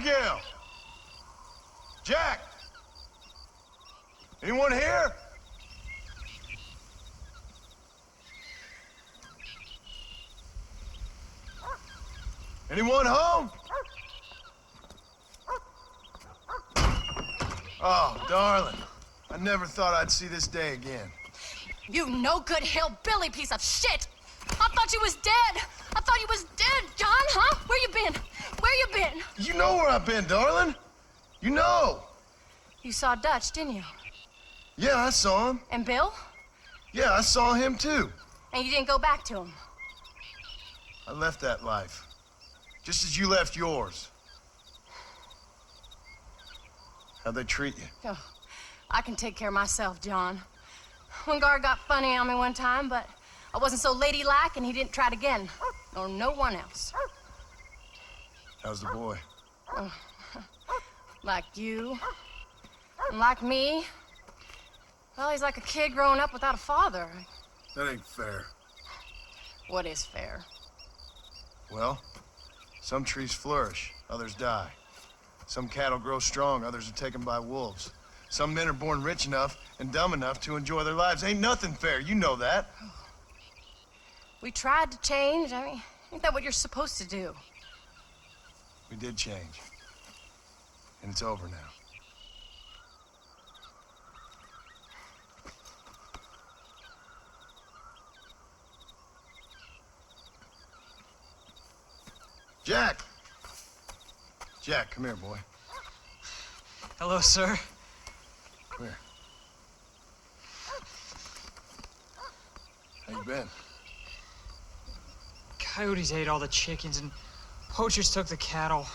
Abigail! Jack! Anyone here? Anyone home? Oh, darling. I never thought I'd see this day again. You no-good hillbilly piece of shit! I thought you was dead! I thought you was dead, John, huh? Where you been? Where you been? You know where I've been, darling. You know. You saw Dutch, didn't you? Yeah, I saw him. And Bill? Yeah, I saw him too. And you didn't go back to him? I left that life. Just as you left yours. How'd they treat you? Oh, I can take care of myself, John. One guard got funny on me one time, but I wasn't so ladylike and he didn't try it again. Nor no one else. How's the boy? Like you. And like me. Well, he's like a kid growing up without a father. That ain't fair. What is fair? Well, some trees flourish, others die. Some cattle grow strong, others are taken by wolves. Some men are born rich enough and dumb enough to enjoy their lives. Ain't nothing fair, you know that. We tried to change. I mean, ain't that what you're supposed to do? We did change. And it's over now. Jack! Jack, come here, boy. Hello, sir. Come here. How you been? Coyotes ate all the chickens and poachers took the cattle.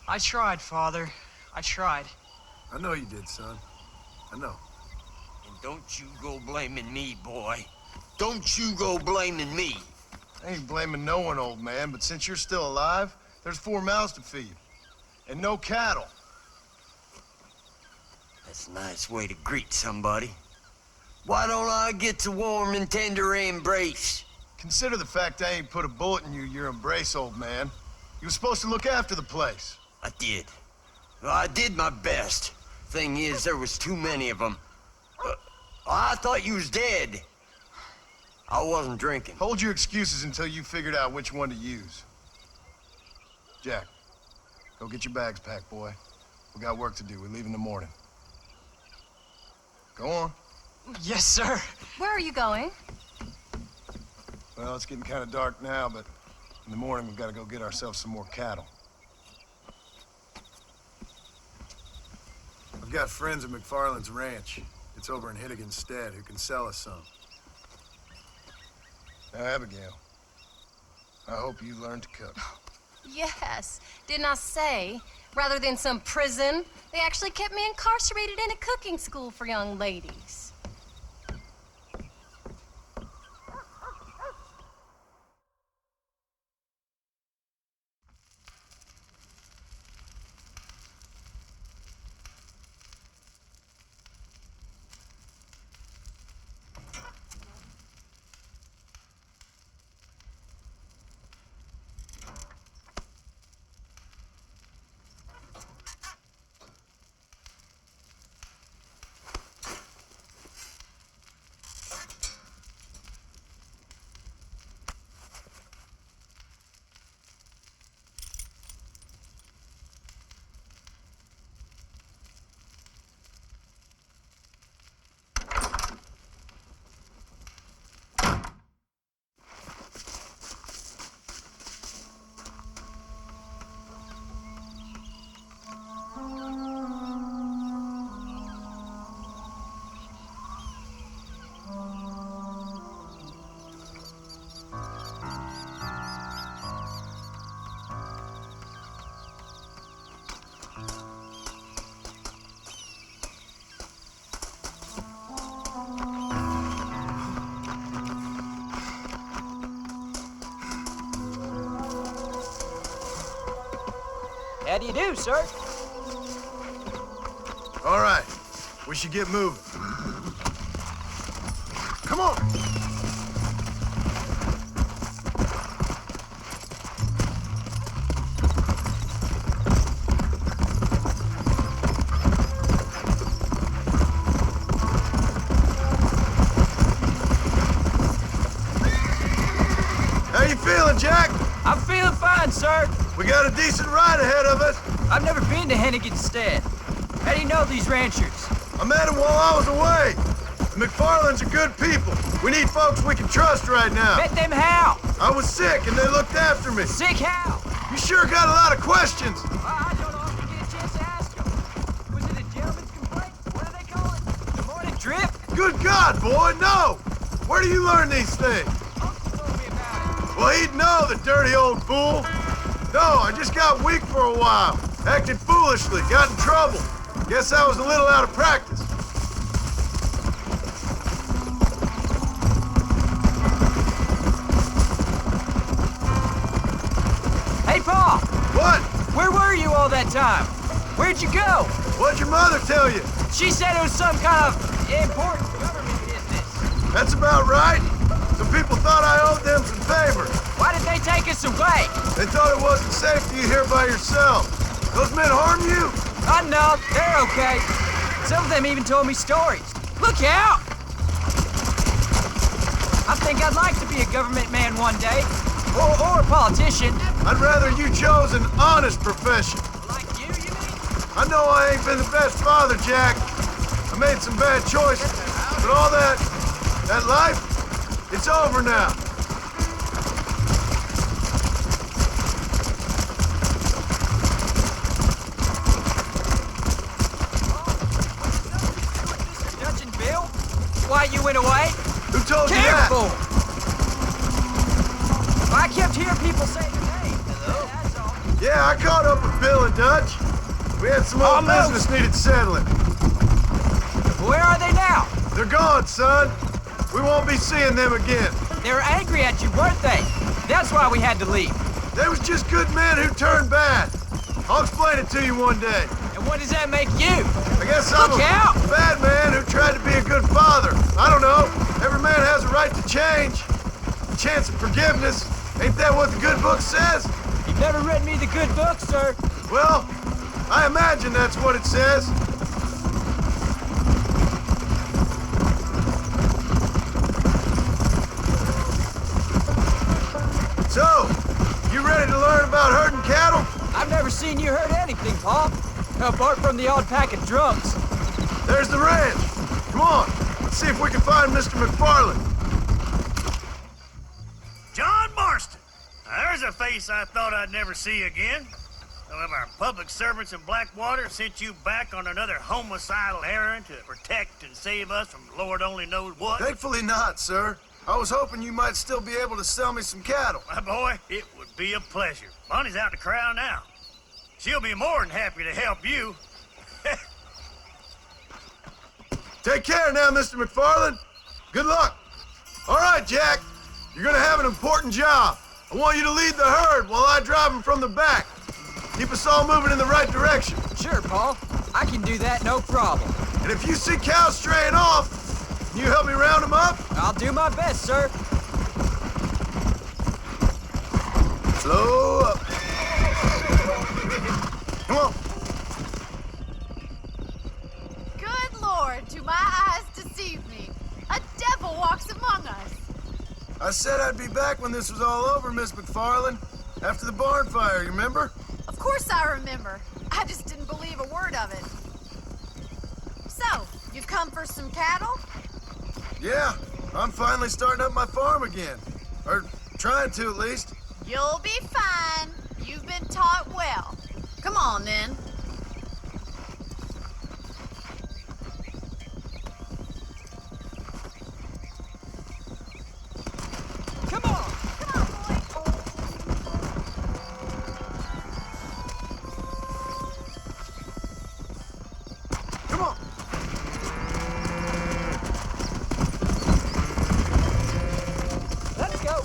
I tried, Father. I tried. I know you did, son. I know. And don't you go blaming me, boy. Don't you go blaming me. I ain't blaming no one, old man, but since you're still alive, there's 4 mouths to feed. And no cattle. That's a nice way to greet somebody. Why don't I get a warm and tender embrace? Consider the fact I ain't put a bullet in your embrace, old man. You were supposed to look after the place. I did. I did my best. Thing is, there was too many of them. I thought you was dead. I wasn't drinking. Hold your excuses until you figured out which one to use. Jack, go get your bags packed, boy. We got work to do. We leave in the morning. Go on. Yes, sir. Where are you going? Well, it's getting kind of dark now, but in the morning we've got to go get ourselves some more cattle. I've got friends at McFarland's ranch. It's over in Hittigan's Stead who can sell us some. Now, Abigail, I hope you learn to cook. Yes. Didn't I say, rather than some prison, they actually kept me incarcerated in a cooking school for young ladies. How do you do, sir? All right, we should get moving. Come on! fine, sir. We got a decent ride ahead of us. I've never been to Hennigan's Stead. How do you know these ranchers? I met them while I was away. The McFarlands are good people. We need folks we can trust right now. Met them how? I was sick and they looked after me. Sick how? You sure got a lot of questions. I don't often get a chance to ask them. Was it a gentleman's complaint? What do they call it? The morning drip? Good God, boy, no! Where do you learn these things? Uncle told me about it. Well, he'd know, the dirty old fool. No, I just got weak for a while. Acted foolishly, got in trouble. Guess I was a little out of practice. Hey, Pa! What? Where were you all that time? Where'd you go? What'd your mother tell you? She said it was some kind of important government business. That's about right. Some people thought I owed them some favor. Why did they take us away? They thought it wasn't safe for you here by yourself. Those men harm you? No, they're okay. Some of them even told me stories. Look out! I think I'd like to be a government man one day. Or a politician. I'd rather you chose an honest profession. Like you mean? I know I ain't been the best father, Jack. I made some bad choices, but all that life, it's over now. Dutch and Bill? Why you went away? Who told you Careful! that? I kept hearing people say your name. Hello? That's all. Yeah, I caught up with Bill and Dutch. We had some old Almost. business needed settling. Where are they now? They're gone, son. We won't be seeing them again. They were angry at you, weren't they? That's why we had to leave. They was just good men who turned bad. I'll explain it to you one day. And what does that make you? I guess I'm Look a out! bad man who tried to be a good father. I don't know. Every man has a right to change. A chance of forgiveness. Ain't that what the good book says? You've never read me the good book, sir. Well, I imagine that's what it says. So, you ready to learn about herding cattle? I've never seen you hurt anything, Pa. Apart from the odd pack of drums. There's the ranch. Come on, let's see if we can find Mr. McFarland. John Marston. Now, there's a face I thought I'd never see again. Some of our public servants in Blackwater sent you back on another homicidal errand to protect and save us from Lord only knows what. Thankfully not, sir. I was hoping you might still be able to sell me some cattle. My boy, it would be a pleasure. Bonnie's out to corral now. She'll be more than happy to help you. Take care now, Mr. McFarland. Good luck. All right, Jack. You're gonna have an important job. I want you to lead the herd while I drive them from the back. Keep us all moving in the right direction. Sure, Pa. I can do that, no problem. And if you see cows straying off, can you help me round them up? I'll do my best, sir. Slow up. Come on. Good Lord, do my eyes deceive me? A devil walks among us. I said I'd be back when this was all over, Miss McFarland. After the barn fire, you remember? Of course I remember. I just didn't believe a word of it. So, you've come for some cattle? Yeah, I'm finally starting up my farm again. Or trying to, at least. You'll be fine. You've been taught well. Come on, then. Come on! Come on, boy. Come on. Let's go!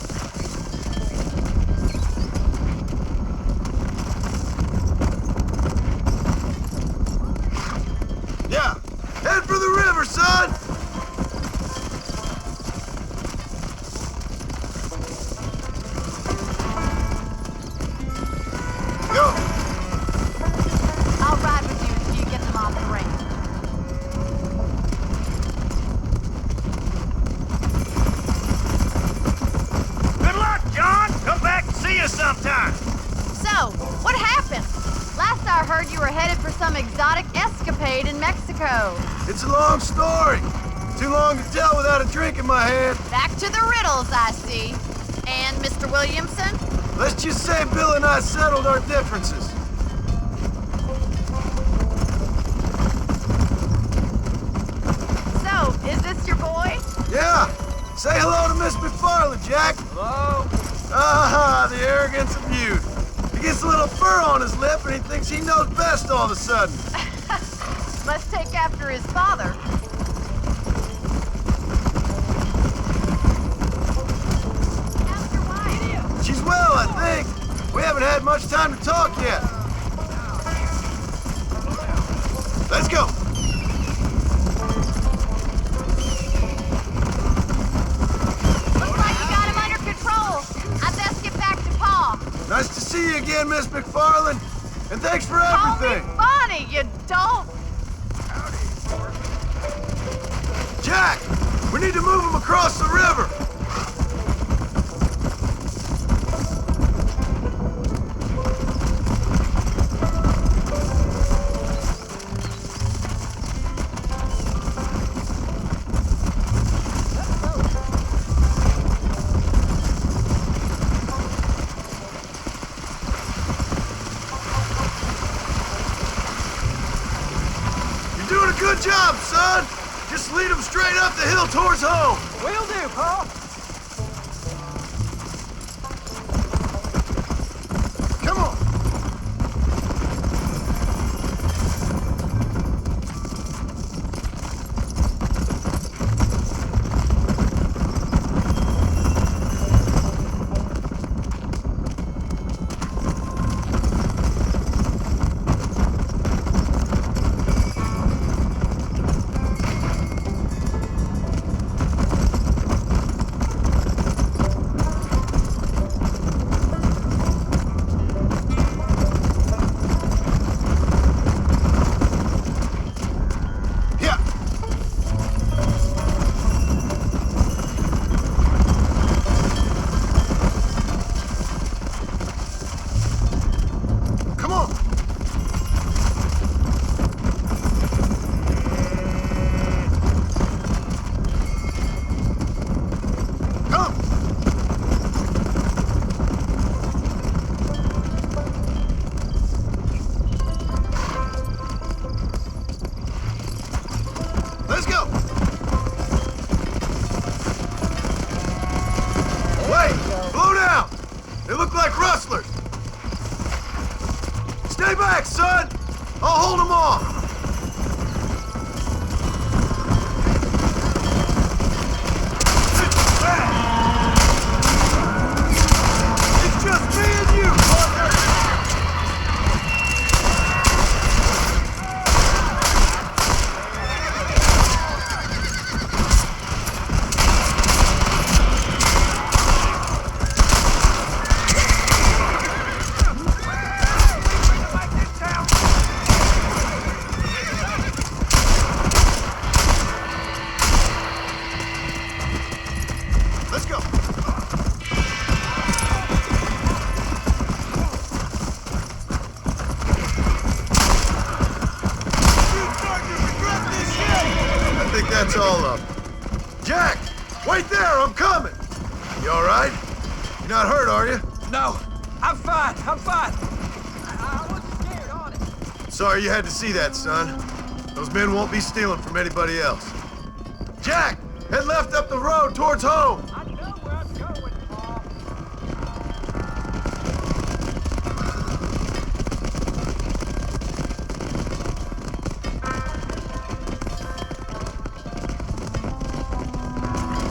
heard you were headed for some exotic escapade in Mexico. It's a long story. Too long to tell without a drink in my hand. Back to the riddles, I see. And Mr. Williamson? Let's just say Bill and I settled our differences. So, is this your boy? Yeah. Say hello to Miss McFarland, Jack. Hello? Ah, the arrogance of youth. He gets a little fur on his lip and he thinks he knows best all of a sudden. Must take after his father. How's your wife? She's well, I think. We haven't had much time to talk yet. Let's go. Looks like you got him under control. I'd best get back to Pa. Nice to see you again, Miss McFarland. And thanks for Call me everything. Bonnie, you don't. Jack, we need to move him across the river. You're doing a good job, son. Just lead him straight up the hill towards home. Will do, Pa. Come on. Yeah. Come on. Come. Let's go. Wait, slow down. They look like rustlers. Stay back, son. I'll hold them off. It's just me and you, partner. Let's go. I think that's all up. Jack, wait there, I'm coming. You all right? You're not hurt, are you? No, I'm fine. I'm fine. I wasn't scared, honest. Sorry you had to see that, son. Those men won't be stealing from anybody else. Jack, head left up the road towards home. I know where I'm going, Pa.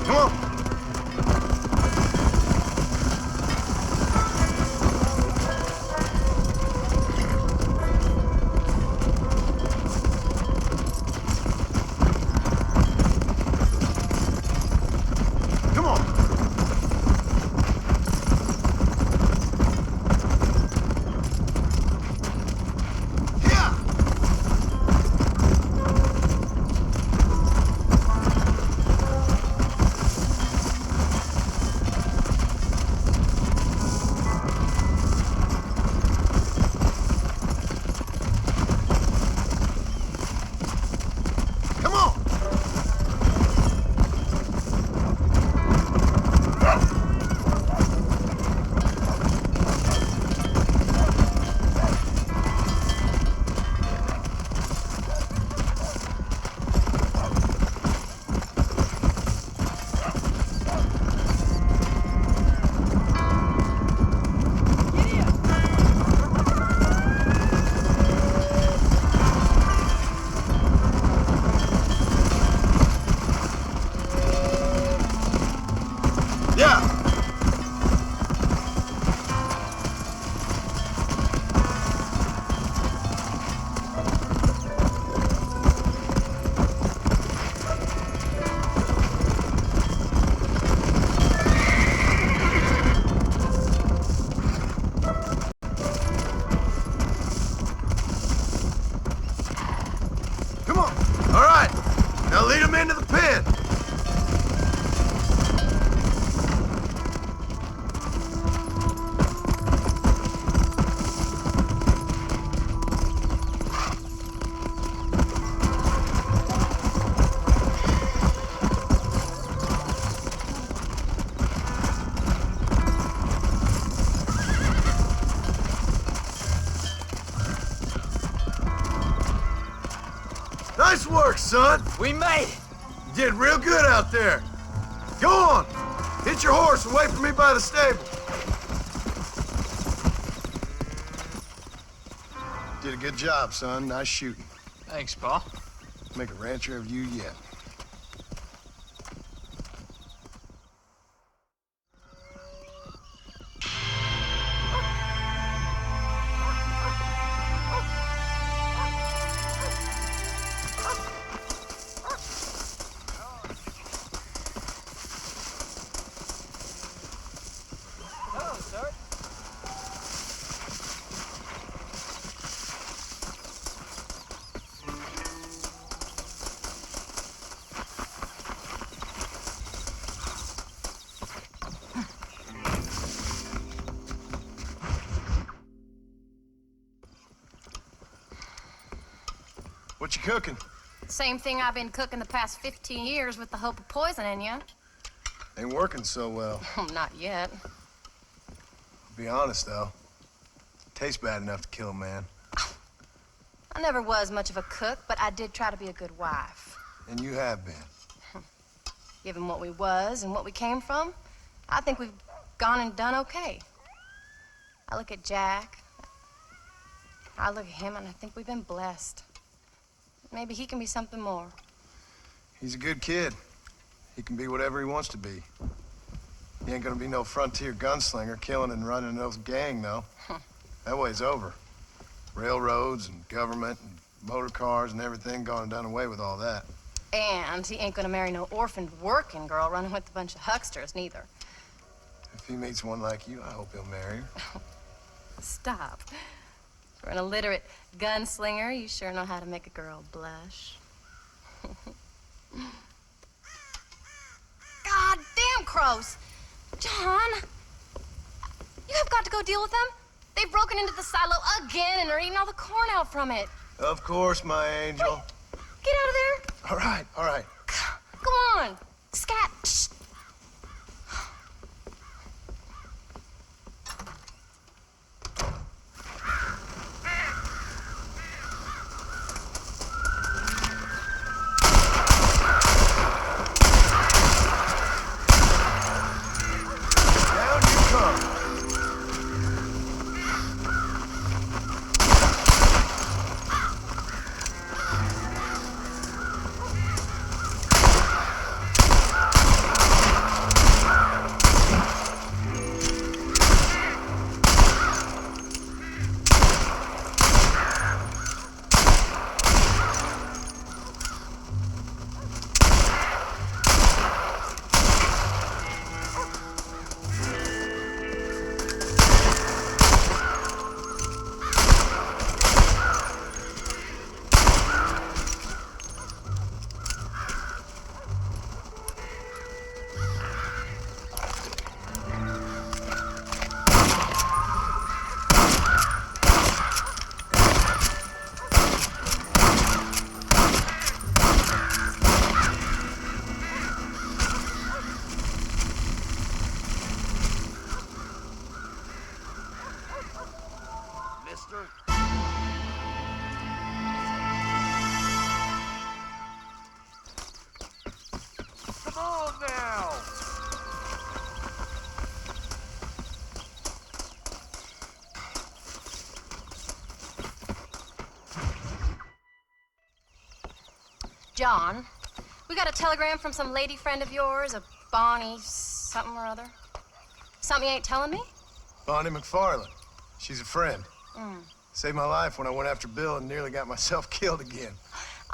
Come on. Come on. work, son. We made it. You did real good out there. Go on. Hit your horse and wait for me by the stable. Did a good job, son. Nice shooting. Thanks, Pa. Make a rancher of you yet. Hello, sir. What you cooking? Same thing I've been cooking the past 15 years with the hope of poisoning you. Ain't working so well. Not yet. Be honest, though. Tastes bad enough to kill a man. I never was much of a cook, but I did try to be a good wife. And you have been. Given what we was and what we came from, I think we've gone and done okay. I look at Jack. I look at him, and I think we've been blessed. Maybe he can be something more. He's a good kid. He can be whatever he wants to be. He ain't gonna be no frontier gunslinger killing and running no gang, though. That way's over. Railroads and government and motor cars and everything gone and done away with all that. And he ain't gonna marry no orphaned working girl running with a bunch of hucksters, neither. If he meets one like you, I hope he'll marry her. Stop. For an illiterate gunslinger, you sure know how to make a girl blush. God damn crows! John! You have got to go deal with them. They've broken into the silo again and are eating all the corn out from it. Of course, my angel. Get out of there. All right, all right. Go on. Scat. Shh. Down you come. Mister? Come on now! John, we got a telegram from some lady friend of yours, a Bonnie something or other. Something you ain't telling me? Bonnie McFarland. She's a friend. Saved my life when I went after Bill and nearly got myself killed again.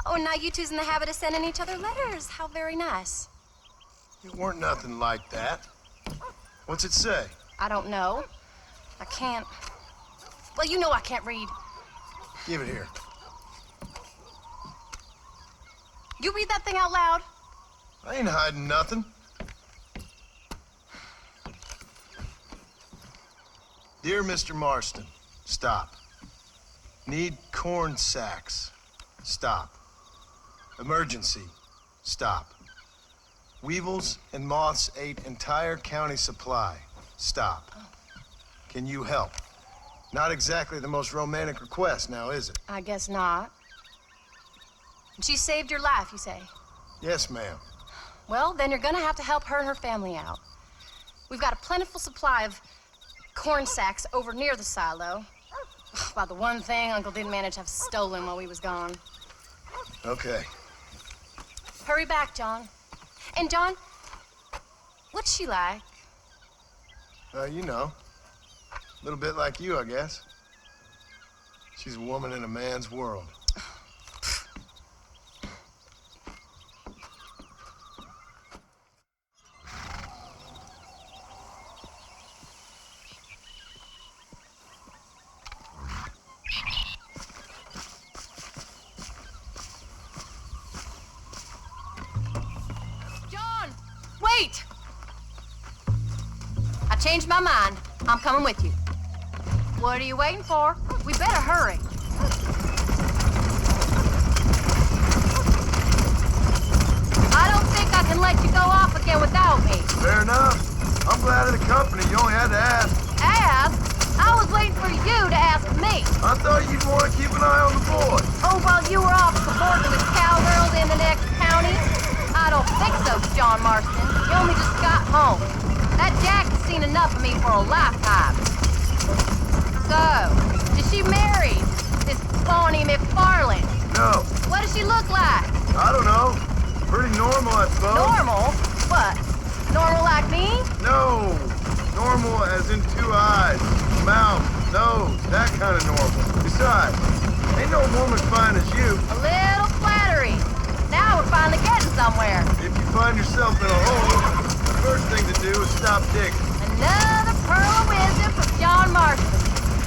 Oh, and now you two's in the habit of sending each other letters. How very nice. It weren't nothing like that. What's it say? I don't know. I can't. Well, you know I can't read. Give it here. You read that thing out loud? I ain't hiding nothing. Dear Mr. Marston, stop. Need corn sacks. Stop. Emergency. Stop. Weevils and moths ate entire county supply. Stop. Can you help? Not exactly the most romantic request now, is it? I guess not. And she saved your life, you say? Yes, ma'am. Well, then you're gonna have to help her and her family out. We've got a plentiful supply of corn sacks over near the silo. About the one thing Uncle didn't manage to have stolen while we was gone. Okay. Hurry back, John. And John, what's she like? You know. A little bit like you, I guess. She's a woman in a man's world. John, wait! I changed my mind. I'm coming with you. What are you waiting for? We better hurry. I don't think I can let you go off again without me. Fair enough. I'm glad of the company. You only had to ask. Ask? I was waiting for you to ask me. I thought you'd want to keep an eye on the boy. Oh, while you were off cavorting with cowgirls in the next county? I don't think so, John Marston. You only just got home. That Jack has seen enough of me for a lifetime. So, is she married? This Bonnie McFarland? No, What does she look like? I don't know. Pretty normal, I suppose. Normal? What? Normal like me? No. Normal as in 2 eyes, mouth, nose, that kind of normal. Besides, ain't no woman fine as you. A little flattery. Now we're finally getting somewhere. If you find yourself in a hole, the first thing to do is stop digging. Another pearl of wisdom from John Marston.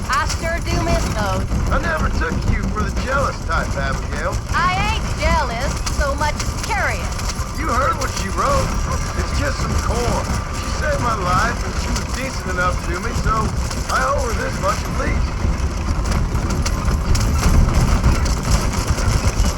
I sure do miss those. I never took you for the jealous type, Abigail. I ain't jealous so much as curious. You heard what she wrote. It's just some corn. She saved my life, and she was decent enough to me, so I owe her this much at least.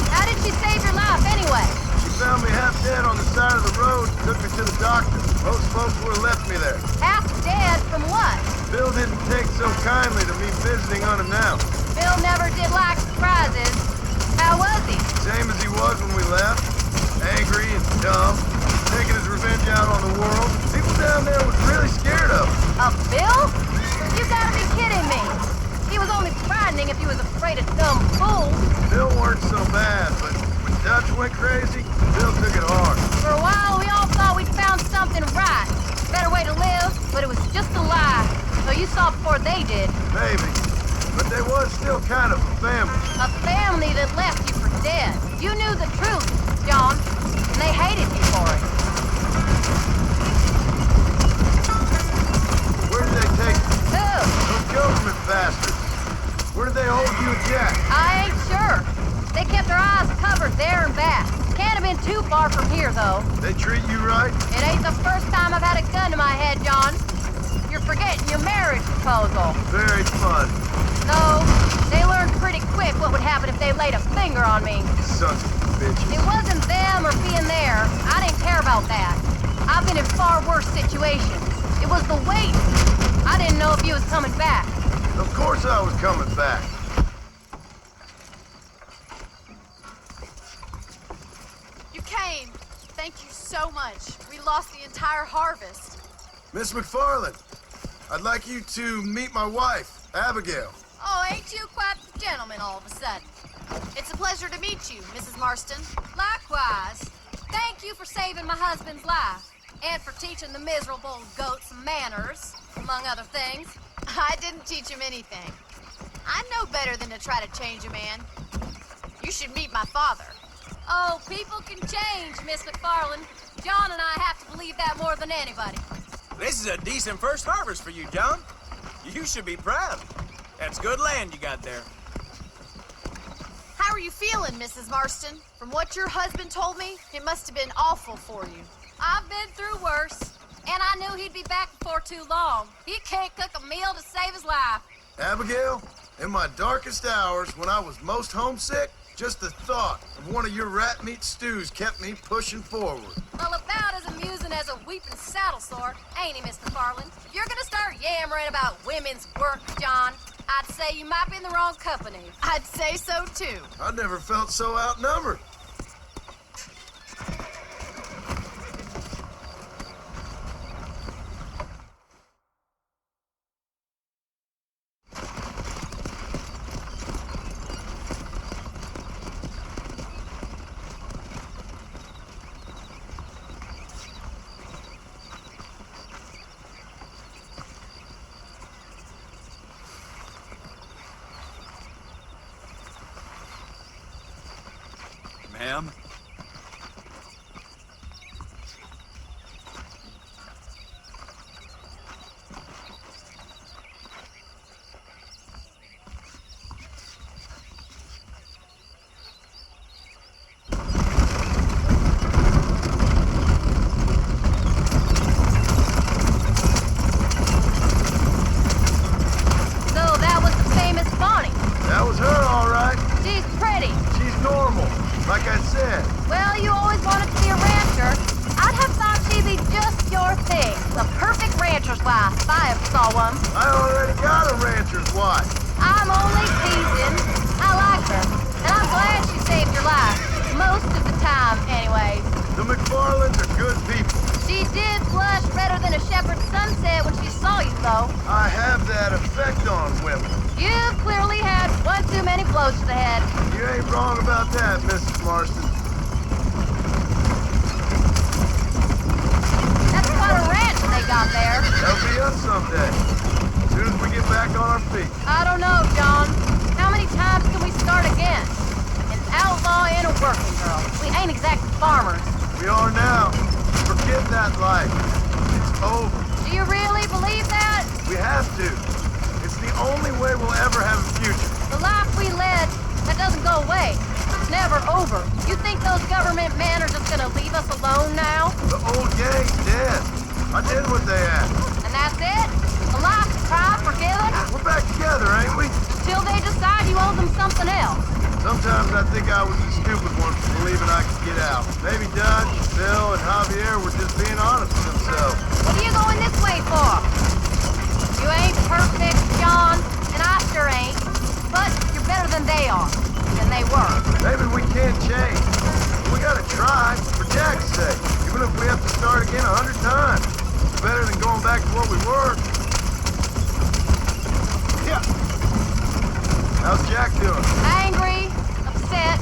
How did she save your life anyway? She found me half dead on the side of the road and took me to the doctor. Most folks would have left me there. Half dead from what? Bill didn't take so kindly to me visiting unannounced. Bill never did like surprises. How was he? Same as he was when we left. Angry and dumb. Taking his revenge out on the world. People down there was really scared of him. Of Bill? You gotta be kidding me. He was only frightening if he was afraid of dumb fools. Bill weren't so bad, but when Dutch went crazy, Bill took it hard. For a while, we all thought we'd found something right. Better way to live, but it was just a lie. So you saw before they did. Maybe. But they was still kind of a family. A family that left you for dead. You knew the truth, John, and they hated you for it. Where did they take you? Who? Those government bastards. Where did they hold you and Jack? I ain't sure. They kept their eyes covered there and back. Can't have been too far from here, though. They treat you right? It ain't the first time I've had a gun to my head, John. You're forgetting your marriage proposal. Very fun. Though, they learned pretty quick what would happen if they laid a finger on me. Sons of bitches. It wasn't them or being there. I didn't care about that. I've been in far worse situations. It was the wait. I didn't know if you was coming back. Of course I was coming back. You came. Thank you so much. We lost the entire harvest. Miss McFarland, I'd like you to meet my wife, Abigail. Oh, ain't you quite the gentleman all of a sudden? It's a pleasure to meet you, Mrs. Marston. Likewise. Thank you for saving my husband's life. And for teaching the miserable goat some manners, among other things. I didn't teach him anything. I know better than to try to change a man. You should meet my father. Oh, people can change, Miss McFarland. John and I have to believe that more than anybody. This is a decent first harvest for you, John. You should be proud. That's good land you got there. How are you feeling, Mrs. Marston? From what your husband told me, it must have been awful for you. I've been through worse, and I knew he'd be back before too long. He can't cook a meal to save his life. Abigail, in my darkest hours, when I was most homesick, just the thought of one of your rat meat stews kept me pushing forward. Well, about as amusing as a weeping saddle sore, ain't he, Mr. Farland? If you're gonna start yammering about women's work, John, I'd say you might be in the wrong company. I'd say so, too. I never felt so outnumbered. life if I ever saw one. I already got a rancher's wife. I'm only teasing. I like her, and I'm glad she saved your life. Most of the time, anyways. The McFarlands are good people. She did blush redder than a shepherd's sunset when she saw you, though. I have that effect on women. You've clearly had one too many blows to the head. You ain't wrong about that, Mrs. Marston. That's quite a ranch they got there. That'll be us someday. As soon as we get back on our feet. I don't know, John. How many times can we start again? An outlaw and a working girl. We ain't exactly farmers. We are now. Forget that life. It's over. Do you really believe that? We have to. It's the only way we'll ever have a future. The life we led, that doesn't go away. It's never over. You think those government men are just gonna leave us alone now? The old gang's dead. I did what they asked. And that's it? A life to cry forgiven? We're back together, ain't we? Till they decide you owe them something else. Sometimes I think I was the stupid one for believing I could get out. Maybe Dutch, Bill, and Javier were just being honest with themselves. What are you going this way for? You ain't perfect, John, and I sure ain't. But you're better than they are. Than they were. Maybe we can't change. We gotta try, for Jack's sake. Even if we have to start again 100 times. It's better than going back to what we were. Yeah. How's Jack doing? Angry, upset.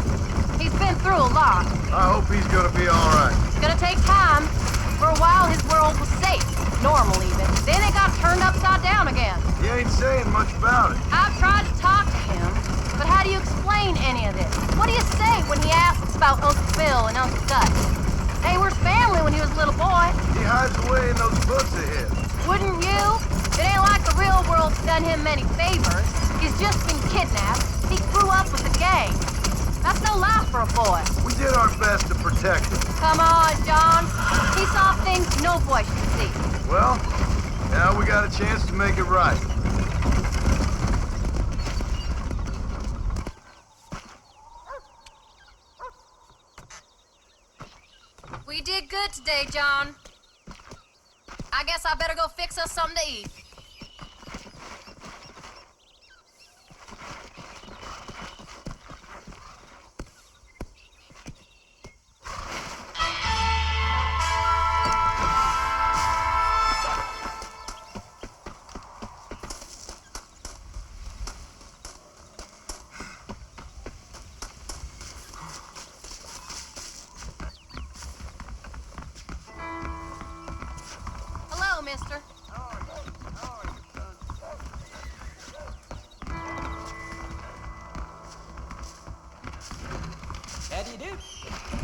He's been through a lot. I hope he's gonna be all right. It's gonna take time. For a while, his world was safe. Normal, even. Then it got turned upside down again. He ain't saying much about it. I've tried to talk to him, but how do you explain any of this? What do you say when he asks about Uncle Bill and Uncle Dutch? They were family when he was a little boy. He hides away in those books of his. Wouldn't you? It ain't like the real world's done him many favors. He's just been kidnapped. He grew up with the gang. That's no life for a boy. We did our best to protect him. Come on, John. He saw things no boy should see. Well, now we got a chance to make it right. We did good today, John. I guess I better go fix us something to eat. Hello, mister. How do you do?